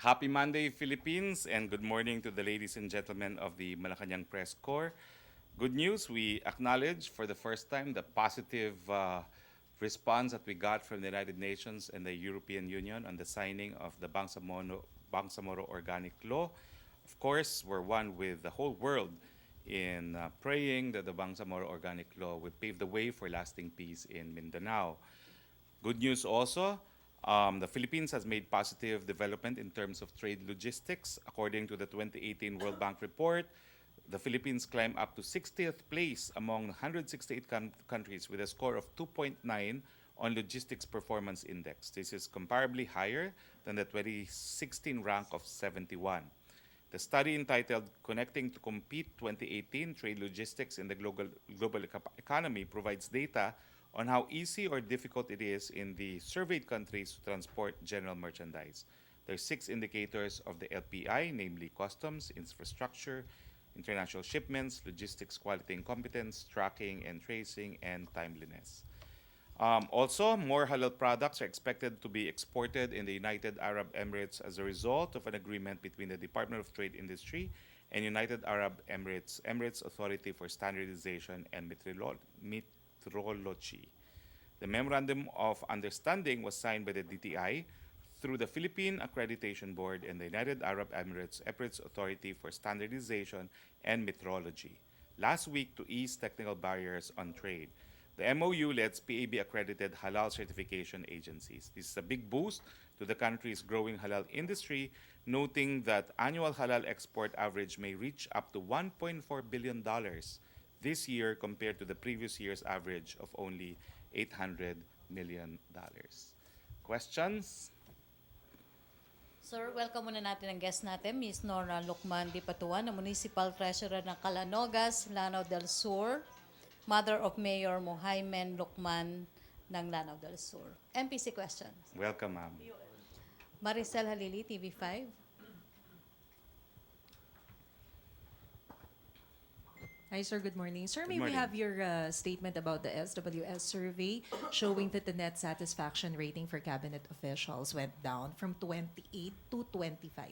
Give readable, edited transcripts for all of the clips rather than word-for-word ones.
Happy Monday, Philippines, and good morning to the ladies and gentlemen of the Malacanang Press Corps. Good news, we acknowledge for the first time the positive response that we got from the United Nations and the European Union on the signing of the Bangsamoro Organic Law. Of course, we're one with the whole world in praying that the Bangsamoro Organic Law will pave the way for lasting peace in Mindanao. Good news also, the Philippines has made positive development in terms of trade logistics. According to the 2018 World Bank report, the Philippines climbed up to 60th place among 168 countries with a score of 2.9 on Logistics Performance Index. This is comparably higher than the 2016 rank of 71. The study entitled Connecting to Compete 2018 Trade Logistics in the Global Economy provides data on how easy or difficult it is in the surveyed countries to transport general merchandise. There are 6 indicators of the LPI, namely customs, infrastructure, international shipments, logistics quality and competence, tracking and tracing, and timeliness. Also, more halal products are expected to be exported in the United Arab Emirates as a result of an agreement between the Department of Trade Industry and United Arab Emirates Authority for Standardization and Metrology. The Memorandum of Understanding was signed by the DTI through the Philippine Accreditation Board and the United Arab Emirates Authority for Standardization and Metrology last week to ease technical barriers on trade. The MOU lets PAB-accredited halal certification agencies. This is a big boost to the country's growing halal industry, noting that annual halal export average may reach up to $1.4 billion this year compared to the previous year's average of only $800 million. Questions? Sir, welcome muna natin ang guest natin, Ms. Nora Lucman Dipatuan, na Municipal Treasurer ng Calanogas, Lanao del Sur, mother of Mayor Mohaimen Lucman ng Lanao del Sur. MPC questions. Welcome, ma'am. Maricel Halili, TV5. Hi, sir. Good morning. Sir, Good may we morning. have your statement about the SWS survey showing that the net satisfaction rating for cabinet officials went down from 28 to 25?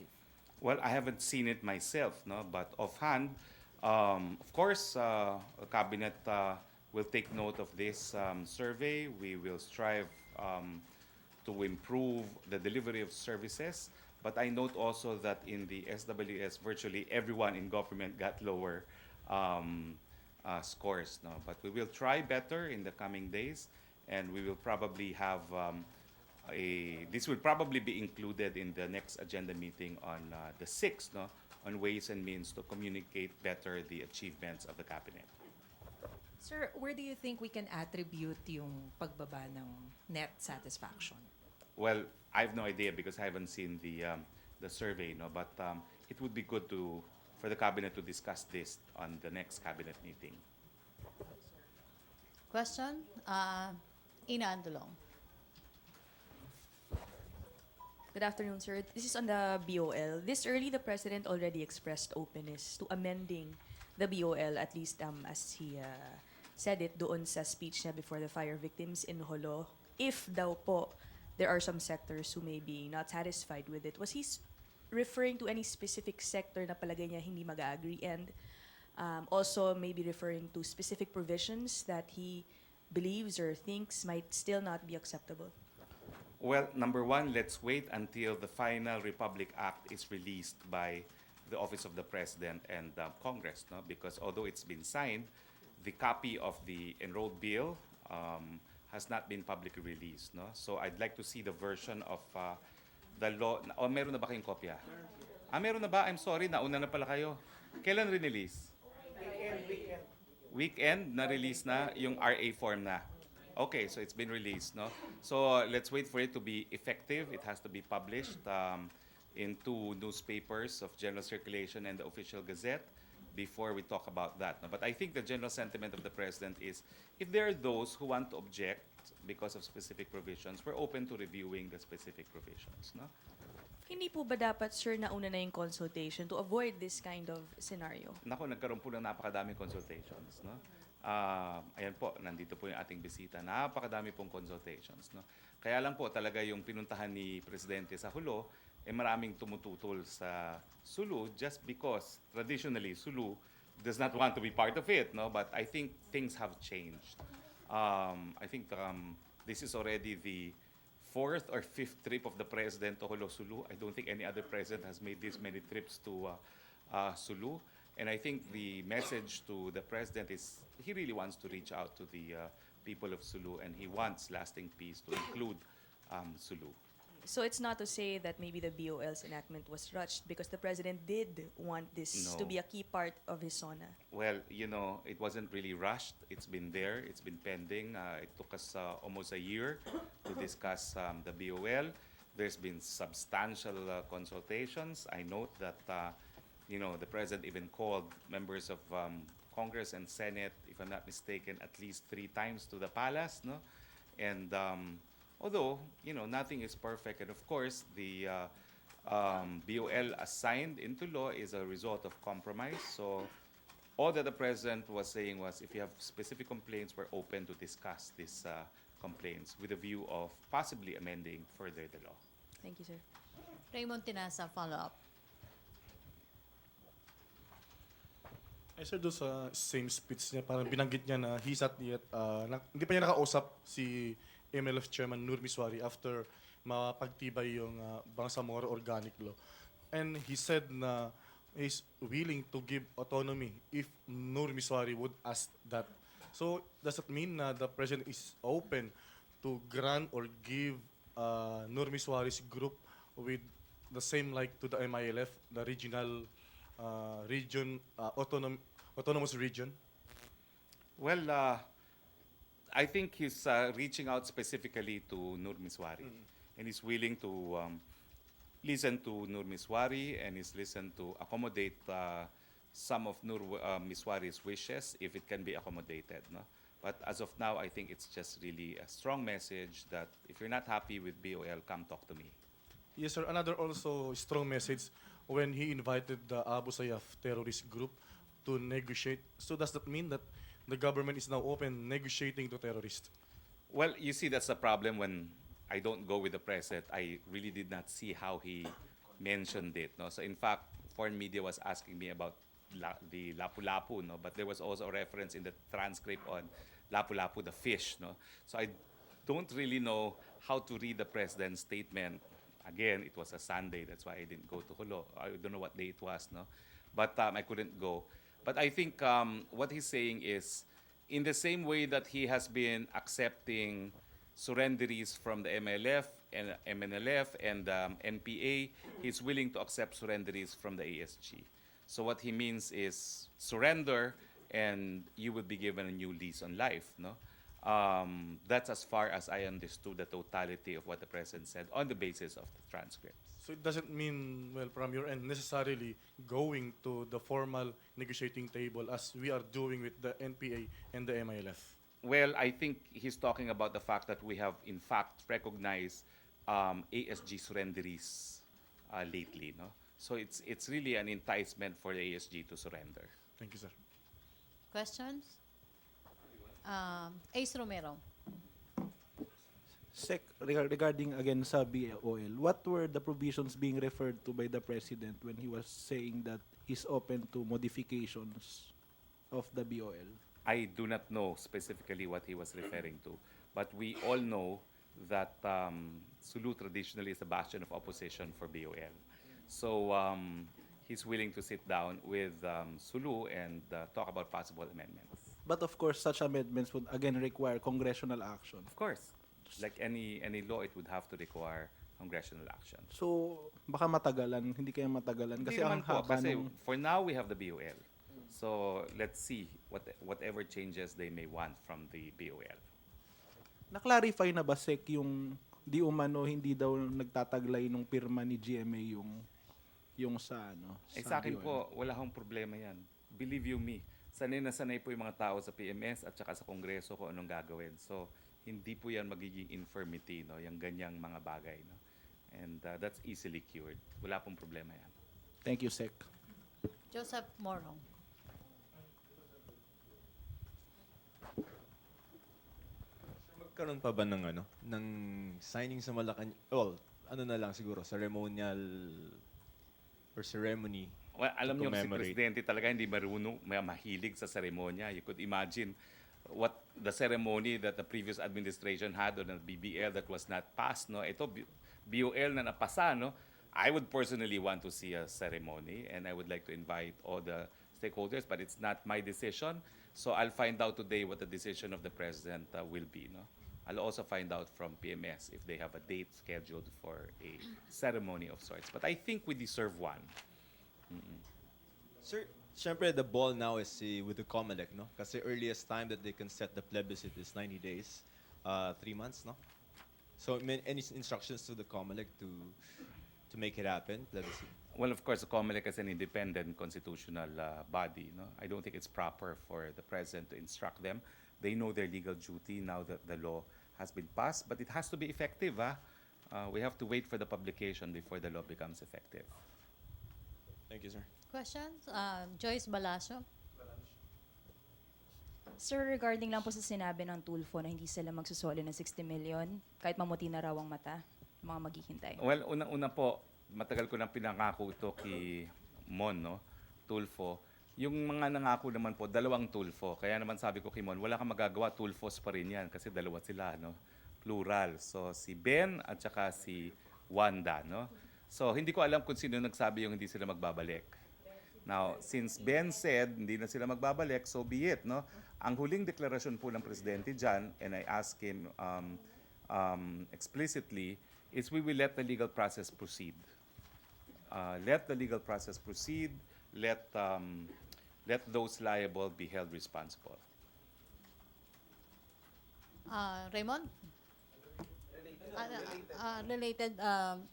Well, I haven't seen it myself, no, but offhand, of course, cabinet will take note of this survey. We will strive to improve the delivery of services. But I note also that in the SWS, virtually everyone in government got lower scores. No? But we will try better in the coming days, and we will probably have this will probably be included in the next agenda meeting on the 6th, no? On ways and means to communicate better the achievements of the cabinet. Sir, where do you think we can attribute yung pagbaba ng net satisfaction? Well, I have no idea because I haven't seen the survey, no. But it would be good for the cabinet to discuss this on the next cabinet meeting. Question? Ina Andulong. Good afternoon, sir. This is on the BOL. This early, the President already expressed openness to amending the BOL, at least as he said it doon sa speech niya before the fire victims in Holo. If daw po, there are some sectors who may be not satisfied with it. Was he referring to any specific sector na palagay niya hindi mag-agree, and also maybe referring to specific provisions that he believes or thinks might still not be acceptable? Well, number one, let's wait until the final Republic Act is released by the Office of the President and Congress, no? Because although it's been signed, the copy of the enrolled bill has not been publicly released, no? So I'd like to see the version of the law. O, meron na ba kayong kopya? Meron na ba? I'm sorry, nauna na pala kayo. Kailan release? Weekend na release na yung RA form na. Okay, so it's been released, no? So let's wait for it to be effective. It has to be published in 2 newspapers of general circulation and the official gazette before we talk about that. No? But I think the general sentiment of the President is if there are those who want to object because of specific provisions, we're open to reviewing the specific provisions, no? Hindi po ba dapat, sir, nauna na yung consultation to avoid this kind of scenario? Nako, nagkaroon po ng napakadaming consultations, no? Ayan po, nandito po yung ating bisita. Napakadami pong consultations, no? Kaya lang po talaga yung pinuntahan ni Presidente sa Hulo, maraming tumututol sa Sulu just because traditionally Sulu does not want to be part of it, no? But I think things have changed. I think this is already the fourth or fifth trip of the president to Holo Sulu. I don't think any other president has made this many trips to Sulu. And I think the message to the president is he really wants to reach out to the people of Sulu, and he wants lasting peace to include Sulu. So it's not to say that maybe the BOL's enactment was rushed because the president did want this to No. be a key part of his SONA. Well, it wasn't really rushed. It's been there. It's been pending. It took us almost a year to discuss the BOL. There's been substantial consultations. I note that, the president even called members of Congress and Senate, if I'm not mistaken, at least 3 times to the palace, no? And although, nothing is perfect. And of course, the BOL assigned into law is a result of compromise. So all that the president was saying was, if you have specific complaints, we're open to discuss these complaints with a view of possibly amending further the law. Thank you, sir. Raymond Tinasa, follow-up. Ay sir, doon sa same speech niya, parang binanggit niya na he's not yet, hindi pa niya nakausap si MLF Chairman Nur Miswari after mapagtibay yung Bangsamoro Organic Law. And he said na he's willing to give autonomy if Nur Miswari would ask that. So does that mean na the president is open to grant or give Nur Miswari's group with the same like to the MILF, the regional autonomous region? Well, I think he's reaching out specifically to Nur Miswari. And he's willing to listen to Nur Miswari, and he's listened to accommodate some of Nur Miswari's wishes if it can be accommodated. No? But as of now, I think it's just really a strong message that if you're not happy with BOL, come talk to me. Yes, sir. Another also strong message when he invited the Abu Sayyaf terrorist group to negotiate. So does that mean that the government is now open negotiating to terrorists? Well, you see, that's the problem when I don't go with the president. I really did not see how he mentioned it. No? So in fact, foreign media was asking me about the lapu-lapu, no? But there was also a reference in the transcript on lapu-lapu, the fish. No? So I don't really know how to read the president's statement. Again, it was a Sunday. That's why I didn't go to Holo. I don't know what day it was. No? But I couldn't go. But I think what he's saying is, in the same way that he has been accepting surrenderies from the MLF and MNLF and NPA, he's willing to accept surrenderies from the ASG. So what he means is surrender and you would be given a new lease on life. No? That's as far as I understood the totality of what the president said on the basis of the transcripts. So it doesn't mean, well, from your end, necessarily going to the formal negotiating table as we are doing with the NPA and the MILF. Well, I think he's talking about the fact that we have, in fact, recognized ASG surrenderies lately. No? So it's really an enticement for the ASG to surrender. Thank you, sir. Questions? Ace Romero. Sec, regarding again sa BOL, what were the provisions being referred to by the president when he was saying that he's open to modifications of the BOL? I do not know specifically what he was referring to, but we all know that Sulu traditionally is a bastion of opposition for BOL. So he's willing to sit down with Sulu and talk about possible amendments. But of course, such amendments would again require congressional action. Of course, like any law, it would have to require congressional action. So, baka matagalan, hindi kaya matagalan kasi Hindi ang naman po, haba kasi ng... for now we have the BOL. So let's see whatever changes they may want from the BOL. Na-clarify na ba, Sec, yung di umano hindi daw nagtataglay nung pirma ni GMA yung sa ano? Sa akin BOL? po, wala akong problema yan. Believe you me, sanay na sanay po yung mga tao sa PMS at saka sa Kongreso kung anong gagawin. So hindi po yan magiging infirmity, no? Yung ganyang mga bagay. No? And that's easily cured. Wala pong problema yan. Thank you, Sec. Joseph Morong. Magkaroon pa ba ng signing sa Malacanang? Well, ano na lang siguro, ceremonial or ceremony Well, alam to niyo si commemorate. Presidente talaga hindi marunong, mahilig sa seremonya. You could imagine what the ceremony that the previous administration had on the BBL that was not passed, no? Ito, BOL na napasa, no? I would personally want to see a ceremony and I would like to invite all the stakeholders, but it's not my decision. So I'll find out today what the decision of the President will be, no? I'll also find out from PMS if they have a date scheduled for a ceremony of sorts. But I think we deserve one. Sir, syempre the ball now is with the COMELEC, no? Kasi earliest time that they can set the plebiscite is 90 days, 3 months, no? So any instructions to the COMELEC to make it happen, plebiscite? Well, of course, the COMELEC is an independent constitutional body. No? I don't think it's proper for the President to instruct them. They know their legal duty now that the law has been passed, but it has to be effective. We have to wait for the publication before the law becomes effective. Thank you, sir. Questions? Joyce Balasio. Sir, regarding lang po sa sinabi ng Tulfo na hindi sila magsusoli ng 60 million, kahit mamuti na raw ang mata, mga maghihintay. Well, unang-una po, matagal ko nang pinangako ito kay Mon, no? Tulfo. Yung mga nangako naman po, 2 Tulfo. Kaya naman sabi ko kay Mon, wala kang magagawa, Tulfos pa rin yan kasi 2 sila, no? Plural. So, si Ben at saka si Wanda, no? So, hindi ko alam kung sino nagsabi yung hindi sila magbabalik. Now, since Ben said hindi na sila magbabalik, so be it, no? Ang huling deklarasyon po ng Presidente dyan, and I asked him explicitly, is we will let the legal process proceed. Let the legal process proceed. Let those liable be held responsible. Raymond? Related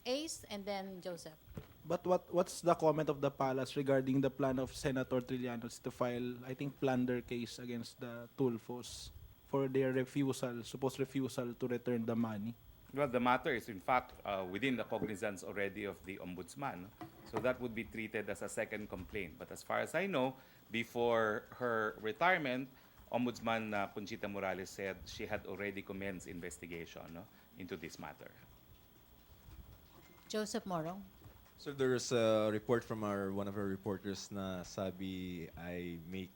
Ace and then Joseph. But what's the comment of the palace regarding the plan of Senator Trillanos to file, I think, plunder case against the Tulfos for their supposed refusal to return the money? Well, the matter is in fact within the cognizance already of the ombudsman. So that would be treated as a second complaint. But as far as I know, before her retirement, Ombudsman Conchita Morales said she had already commenced investigation, no, into this matter. Joseph Morong. So there's a report from one of our reporters na sabi ay may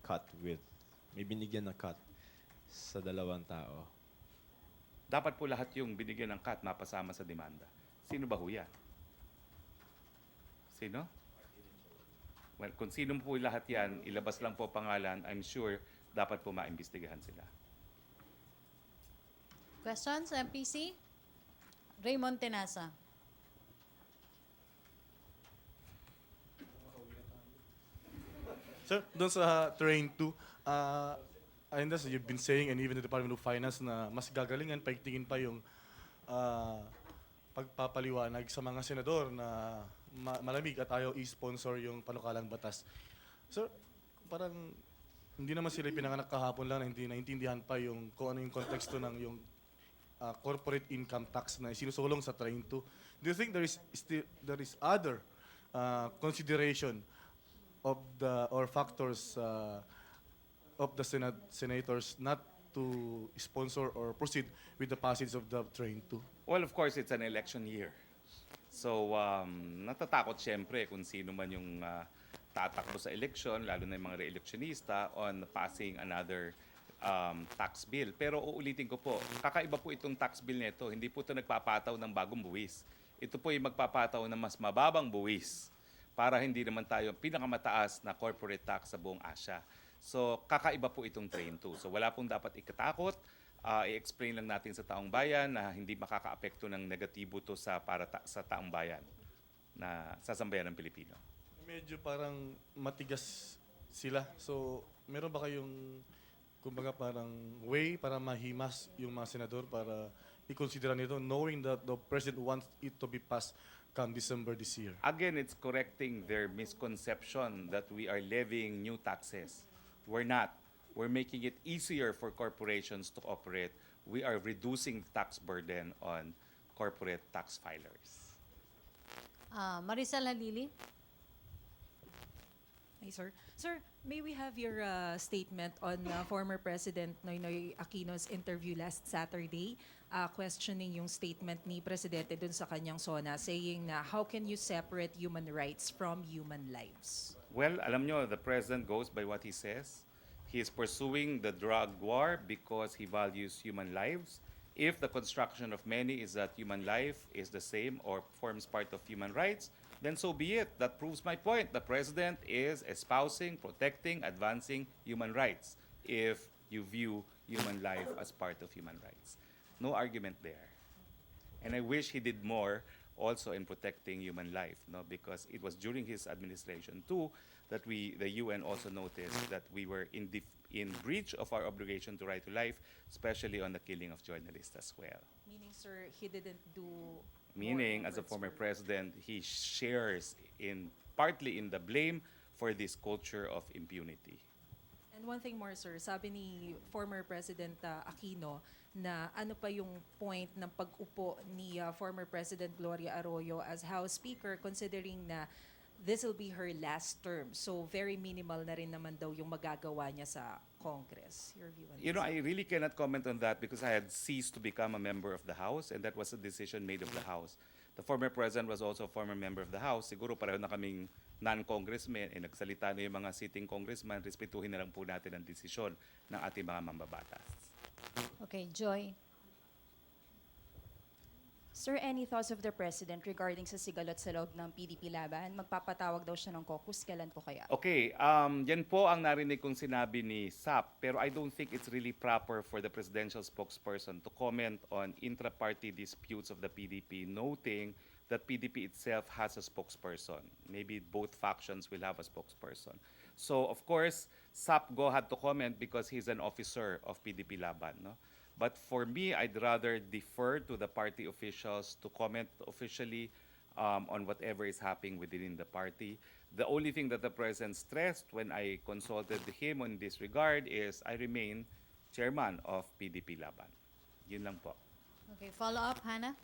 binigyan na cut sa 2 tao. Dapat po lahat yung binigyan ng cut mapasama sa demanda. Sino ba ho yan? Sino? Well, kung sino po lahat yan, ilabas lang po pangalan, I'm sure dapat po maimbestigahan sila. Questions, MPC? Raymond Tenasa. Sir, doon sa Train 2, I understand you've been saying, and even the Department of Finance, na mas gagalingan, paigtingin pa yung pagpapaliwanag sa mga senador na malamig at ayaw i-sponsor yung panukalang batas. Sir, parang hindi naman sila pinanganak kahapon lang na hindi naintindihan pa yung kung ano yung konteksto ng yung corporate income tax na sinusulong sa Train 2. Do you think there is other consideration of or factors of the senators not to sponsor or proceed with the passage of the Train 2? Well, of course, it's an election year. So, natatakot siyempre kung sino man yung tatakbo sa eleksyon, lalo na yung mga re-electionista, on passing another tax bill. Pero uulitin ko po, kakaiba po itong tax bill nito. Hindi po ito nagpapataw ng bagong buwis. Ito po yung magpapataw ng mas mababang buwis para hindi naman tayo pinakamataas na corporate tax sa buong Asia. So, kakaiba po itong Train 2. So, wala pong dapat ikatakot. I-explain lang natin sa taong bayan na hindi makakaapekto ng negatibo to sa taong bayan na sa sambayan ng Pilipino. Medyo parang matigas sila. So, meron ba kayong kumbaga parang way para mahimas yung mga senador para i-consider nito knowing that the President wants it to be passed come December this year? Again, it's correcting their misconception that we are levying new taxes. We're not. We're making it easier for corporations to operate. We are reducing the tax burden on corporate tax filers. Maricel Halili. Hi, sir. Sir, may we have your statement on former President Noynoy Aquino's interview last Saturday questioning yung statement ni Presidente dun sa kanyang SONA, saying na how can you separate human rights from human lives? Well, alam nyo, the president goes by what he says. He is pursuing the drug war because he values human lives. If the construction of many is that human life is the same or forms part of human rights, then so be it. That proves my point. The president is espousing, protecting, advancing human rights if you view human life as part of human rights. No argument there. And I wish he did more also in protecting human life, no? Because it was during his administration too that the UN also noticed that we were in breach of our obligation to right to life, especially on the killing of journalists as well. Meaning, sir, he didn't do Meaning, more as a efforts former for- president, he shares partly in the blame for this culture of impunity. And one thing more, sir, sabi ni former President Aquino na ano pa yung point ng pag-upo ni former President Gloria Arroyo as House Speaker, considering na this will be her last term. So very minimal na rin naman daw yung magagawa niya sa Congress. Your view on You this? know, I really cannot comment on that because I had ceased to become a member of the House, and that was a decision made of the House. The former president was also a former member of the House. Siguro pareho na kaming non-congressmen, nagsalita na yung mga sitting congressman, respetuhin na lang po natin ang desisyon ng ating mga mambabatas. Okay, Joy. Sir, any thoughts of the President regarding sa sigalot sa loob ng PDP laban? Magpapatawag daw siya ng caucus, kailan po kaya? Okay, yan po ang narinig kong sinabi ni SAP, pero I don't think it's really proper for the presidential spokesperson to comment on intra-party disputes of the PDP, noting that PDP itself has a spokesperson. Maybe both factions will have a spokesperson. So, of course, SAP Go had to comment because he's an officer of PDP Laban, no? But for me, I'd rather defer to the party officials to comment officially on whatever is happening within the party. The only thing that the president stressed when I consulted him on this regard is I remain chairman of PDP Laban. Yun lang po. Okay, follow up, Hannah.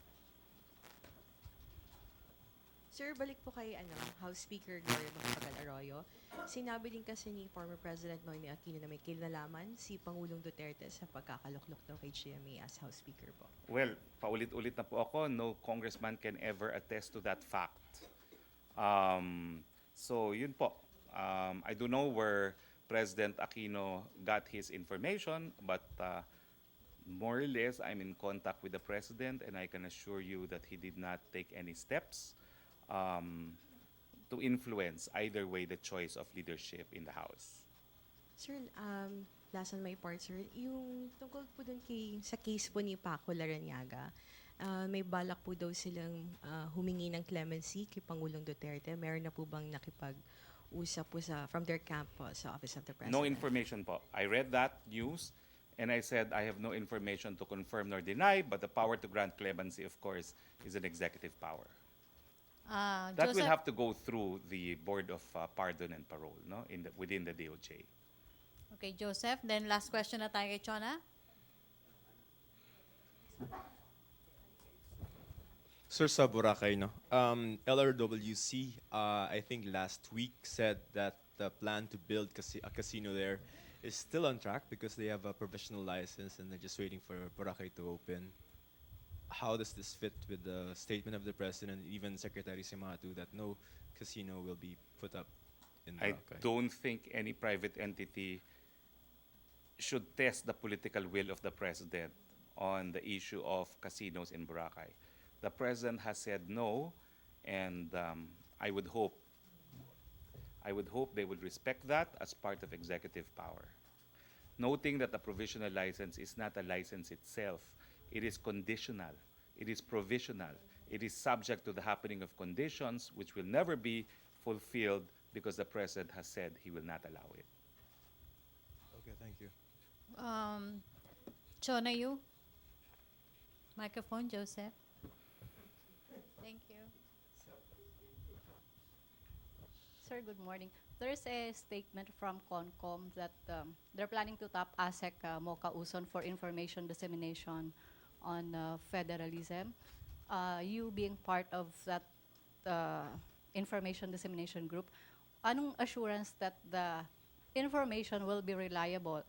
Sir, balik po kay House Speaker Gloria Macapagal Arroyo. Sinabi din kasi ni former President Noymi Aquino na may kinalaman si Pangulong Duterte sa pagkakaluklok daw kay GMA as House Speaker po. Well, paulit-ulit na po ako, no congressman can ever attest to that fact. So, yun po. I don't know where President Aquino got his information, but more or less, I'm in contact with the President, and I can assure you that he did not take any steps to influence either way the choice of leadership in the House. Sir, last on my part, sir, yung tungkol po dun sa case po ni Paco Larrañaga, may balak po daw silang humingi ng clemency kay Pangulong Duterte. Meron na po bang nakipag-usap po from their camp po sa Office of the President? No information po. I read that news, and I said I have no information to confirm nor deny, but the power to grant clemency, of course, is an executive power. That will Joseph? have to go through the Board of Pardon and Parole, no, within the DOJ. Okay, Joseph. Then last question na tayo kay Chona. Sir, sa Boracay, no? LRWC, I think last week said that the plan to build a casino there is still on track because they have a provisional license and they're just waiting for Boracay to open. How does this fit with the statement of the President, even Secretary Simatu, that no casino will be put up in I Boracay? don't think any private entity should test the political will of the President on the issue of casinos in Boracay. The President has said no, and I would hope they would respect that as part of executive power. Noting that the provisional license is not a license itself, it is conditional, it is provisional, it is subject to the happening of conditions which will never be fulfilled because the President has said he will not allow it. Okay, thank you. Chona, you? Microphone, Joseph. Thank you. Sir, good morning. There's a statement from CONCOM that they're planning to tap ASEC Mocha Uson for information dissemination on federalism. You being part of that information dissemination group, anong assurance that the information will be reliable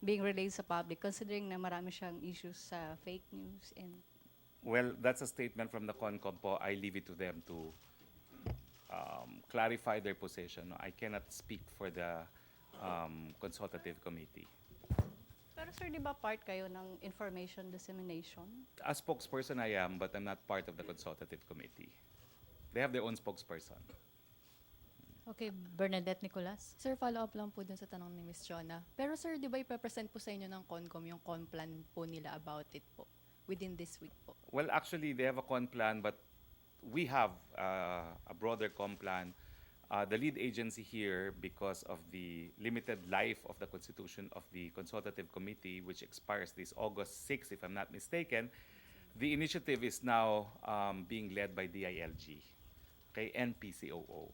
being relayed sa public, considering na marami siyang issues sa fake news and Well, that's a statement from the CONCOM po. I leave it to them to clarify their position. I cannot speak for the consultative committee. Pero sir, di ba part kayo ng information dissemination? As spokesperson, I am, but I'm not part of the consultative committee. They have their own spokesperson. Okay, Bernadette Nicolas. Sir, follow up lang po dun sa tanong ni Ms. Chona. Pero sir, di ba ipapresent po sa inyo ng CONCOM yung con-plan po nila about it po within this week po? Well, actually, they have a con plan, but we have a broader con plan. The lead agency here, because of the limited life of the constitution of the consultative committee, which expires this August 6, if I'm not mistaken, the initiative is now being led by DILG, okay, and PCOO,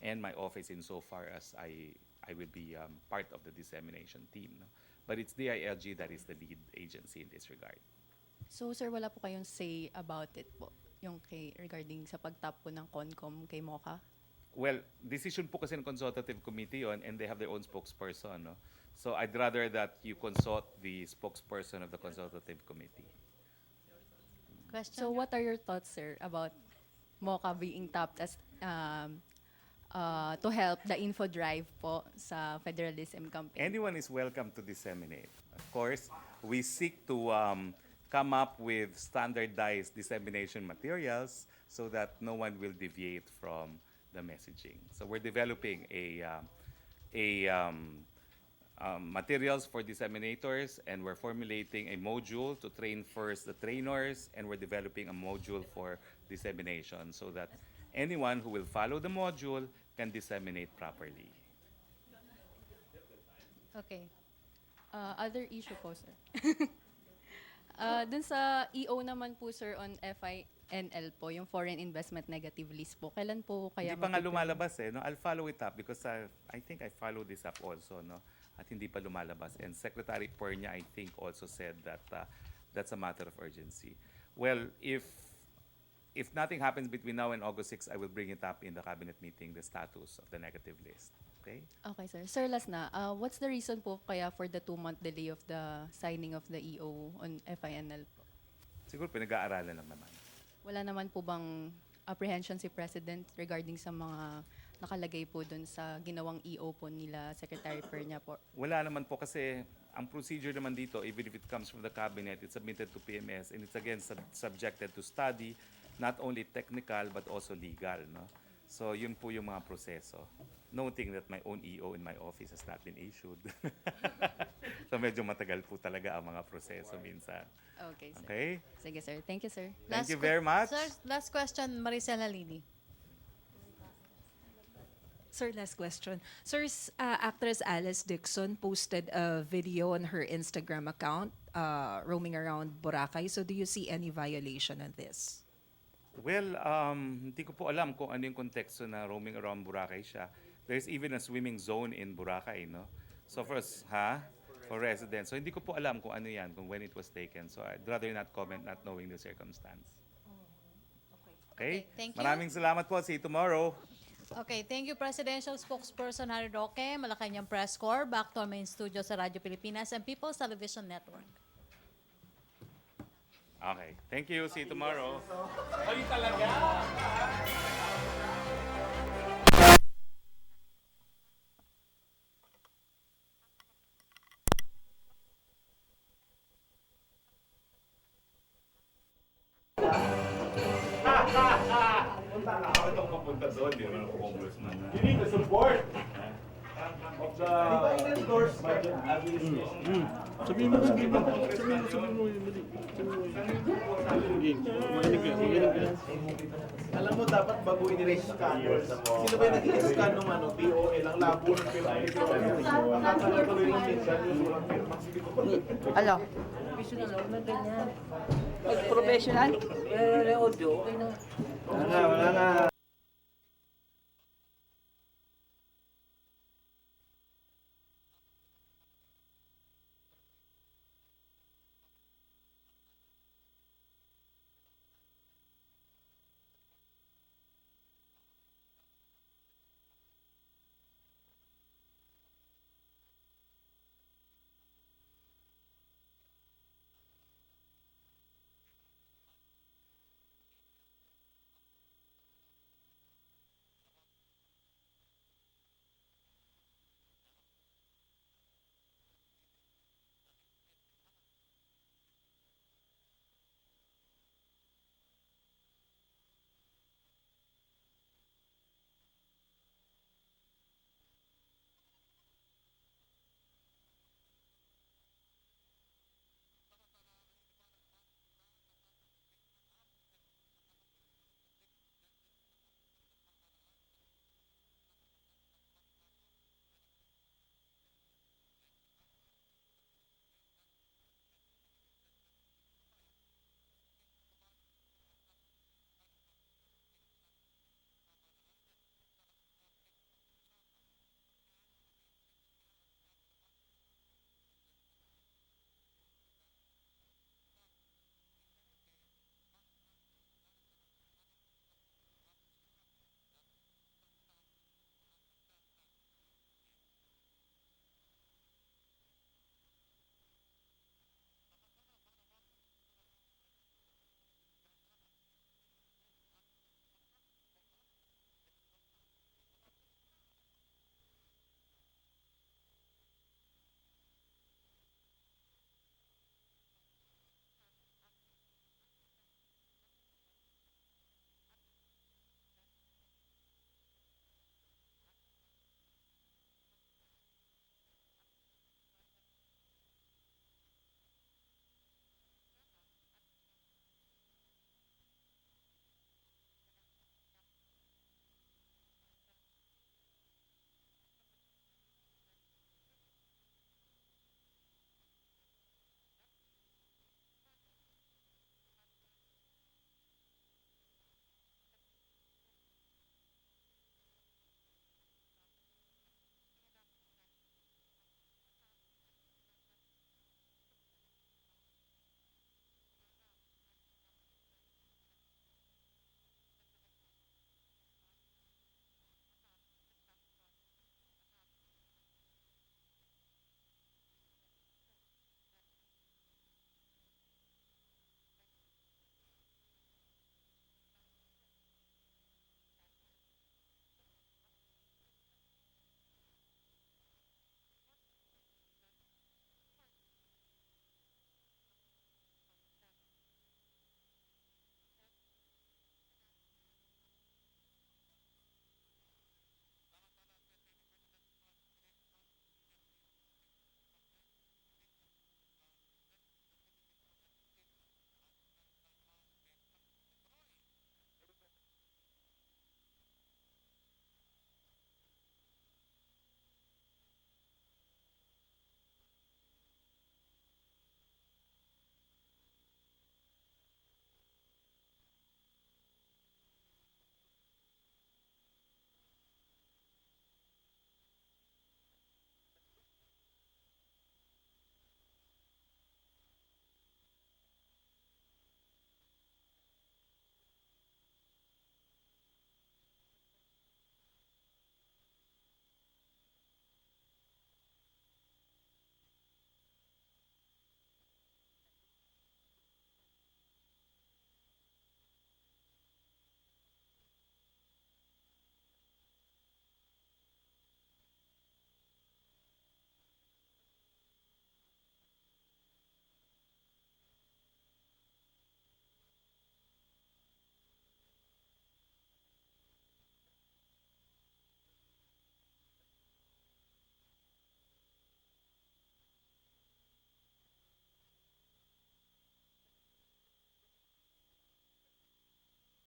and my office insofar as I will be part of the dissemination team. No? But it's DILG that is the lead agency in this regard. So sir, wala po kayong say about it po, yung regarding sa pag-tap po ng CONCOM kay Mocha? Well, decision po kasi ng consultative committee on, and they have their own spokesperson. No? So I'd rather that you consult the spokesperson of the consultative committee. Question? So what are your thoughts, sir, about Mocha being tapped as to help the info drive po sa federalism campaign? Anyone is welcome to disseminate. Of course, we seek to come up with standardized dissemination materials so that no one will deviate from the messaging. So we're developing materials for disseminators, and we're formulating a module to train first the trainers, and we're developing a module for dissemination so that anyone who will follow the module can disseminate properly. Okay. Other issue po, sir. Dun sa EO naman po, sir, on FINL po, yung foreign investment negative list po, kailan po kaya Hindi pa nga matutuloy? lumalabas eh. No? I'll follow it up because I think I follow this up also. No? At hindi pa lumalabas. And Secretary Pernia, I think, also said that that's a matter of urgency. Well, if nothing happens between now and August 6, I will bring it up in the cabinet meeting, the status of the negative list. Okay? Okay, sir. Sir, last na. What's the reason po kaya for the 2-month delay of the signing of the EO on FINL po? Siguro pinag-aaralan lang naman. Wala naman po bang apprehension si President regarding sa mga nakalagay po dun sa ginawang EO po nila Secretary Pernia po? Wala naman po kasi ang procedure naman dito, even if it comes from the cabinet, it's submitted to PMS and it's again subjected to study, not only technical but also legal. No? So yun po yung mga proseso. Noting that my own EO in my office has not been issued. So medyo matagal po talaga ang mga proseso minsan. Okay, sir. Okay? Sige, sir. Thank you, sir. Thank you very much. Sir, last question, Maricel Halili. Sir, last question. Sir, actress Alice Dixon posted a video on her Instagram account roaming around Boracay. So do you see any violation on this? Well, hindi ko po alam kung ano yung konteksto na roaming around Boracay siya. There's even a swimming zone in Boracay, no? So first, for residents. So hindi ko po alam kung ano yan, kung when it was taken. So I'd rather not comment, not knowing the circumstance. Okay? Thank you. Maraming salamat po. See you tomorrow. Okay, thank you, Presidential Spokesperson Harry Roque, Malacanang Press Corps, back to our main studio sa Radyo Pilipinas and People's Television Network. Okay. Thank you. See you tomorrow. Itong pupunta doon, di naman ako congressman. You need the support of the endorse budget administration. Sabihin mo, sabihin mo. Alam mo, dapat baguhin nila yung scanner. Sino ba yung nag-i-scan ng BOL? Ang labo ng firma. Nakakatuloy ng minsan yung walang firma. Alo? Professional? Wala nga.